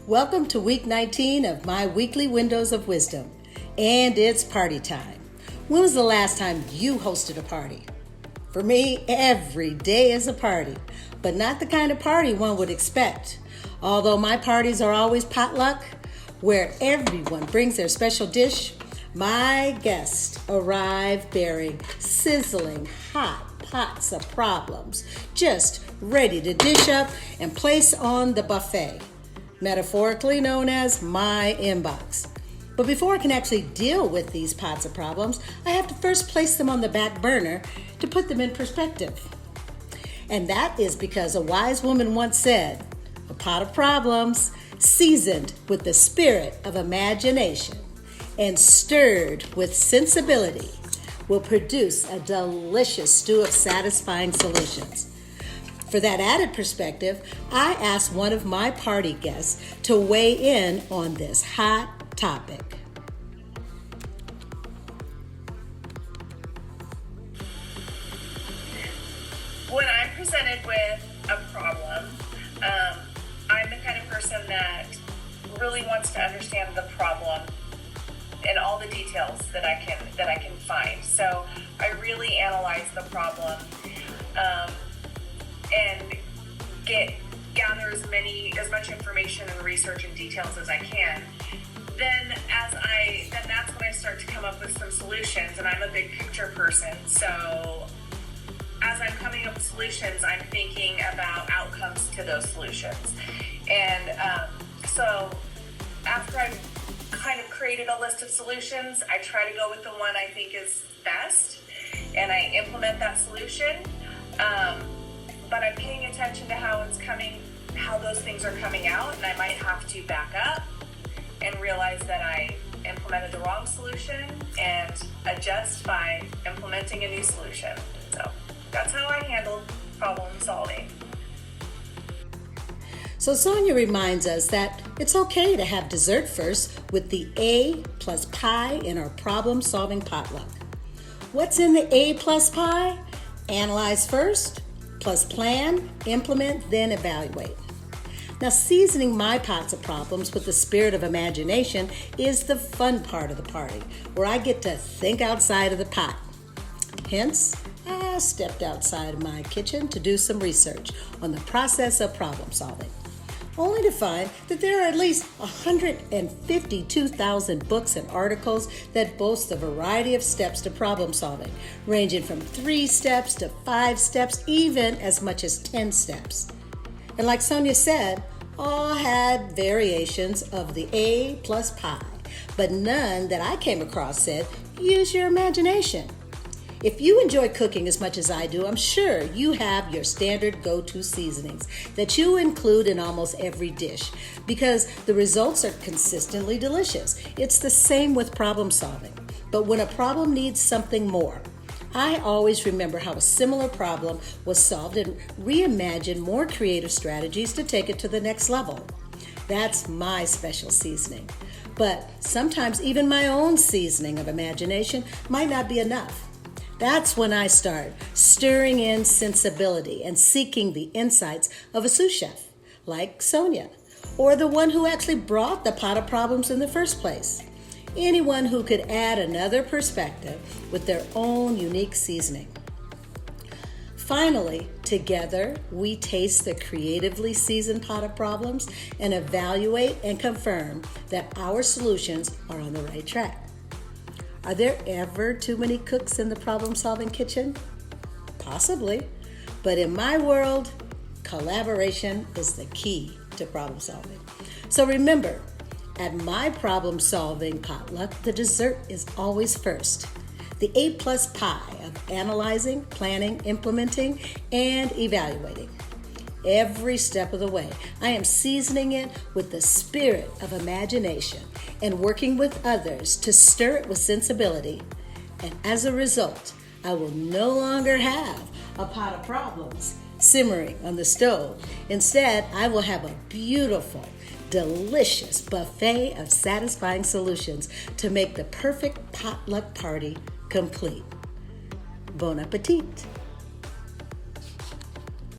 Welcome to week 19 of my weekly Windows of Wisdom, and it's party time. When was the last time you hosted a party? For me, every day is a party, but not the kind of party one would expect. Although my parties are always potluck, where everyone brings their special dish, my guests arrive bearing sizzling hot pots of problems, just ready to dish up and place on the buffet, metaphorically known as my inbox. But before I can actually deal with these pots of problems, I have to first place them on the back burner to put them in perspective. And that is because a wise woman once said, "A pot of problems seasoned with the spirit of imagination and stirred with sensibility will produce a delicious stew of satisfying solutions." For that added perspective, I asked one of my party guests to weigh in on this hot topic. When I'm presented with a problem, I'm the kind of person that really wants to understand the problem and all the details that I can find. So I really analyze the problem and gather as much information and research and details as I can. Then that's when I start to come up with some solutions, and I'm a big picture person. So as I'm coming up with solutions, I'm thinking about outcomes to those solutions. And so after I've kind of created a list of solutions, I try to go with the one I think is best, and I implement that solution. But I'm paying attention to how those things are coming out, and I might have to back up and realize that I implemented the wrong solution and adjust by implementing a new solution. So that's how I handle problem solving. So Sonia reminds us that it's okay to have dessert first with the A plus pie in our problem-solving potluck. What's in the A plus pie? Analyze first, plus plan, implement, then evaluate. Now, seasoning my pots of problems with the spirit of imagination is the fun part of the party, where I get to think outside of the pot. Hence, I stepped outside of my kitchen to do some research on the process of problem solving, only to find that there are at least 152,000 books and articles that boast a variety of steps to problem solving, ranging from 3 steps to 5 steps, even as much as 10 steps. And like Sonia said, all had variations of the A plus pie, but none that I came across said, use your imagination. If you enjoy cooking as much as I do, I'm sure you have your standard go-to seasonings that you include in almost every dish because the results are consistently delicious. It's the same with problem solving. But when a problem needs something more, I always remember how a similar problem was solved and reimagine more creative strategies to take it to the next level. That's my special seasoning. But sometimes even my own seasoning of imagination might not be enough. That's when I start stirring in sensibility and seeking the insights of a sous chef, like Sonia, or the one who actually brought the pot of problems in the first place. Anyone who could add another perspective with their own unique seasoning. Finally, together, we taste the creatively seasoned pot of problems and evaluate and confirm that our solutions are on the right track. Are there ever too many cooks in the problem-solving kitchen? Possibly, but in my world, collaboration is the key to problem solving. So remember, at my problem-solving potluck, the dessert is always first. The A plus pie of analyzing, planning, implementing, and evaluating. Every step of the way, I am seasoning it with the spirit of imagination and working with others to stir it with sensibility. And as a result, I will no longer have a pot of problems simmering on the stove. Instead, I will have a beautiful, delicious buffet of satisfying solutions to make the perfect potluck party complete. Bon appetit!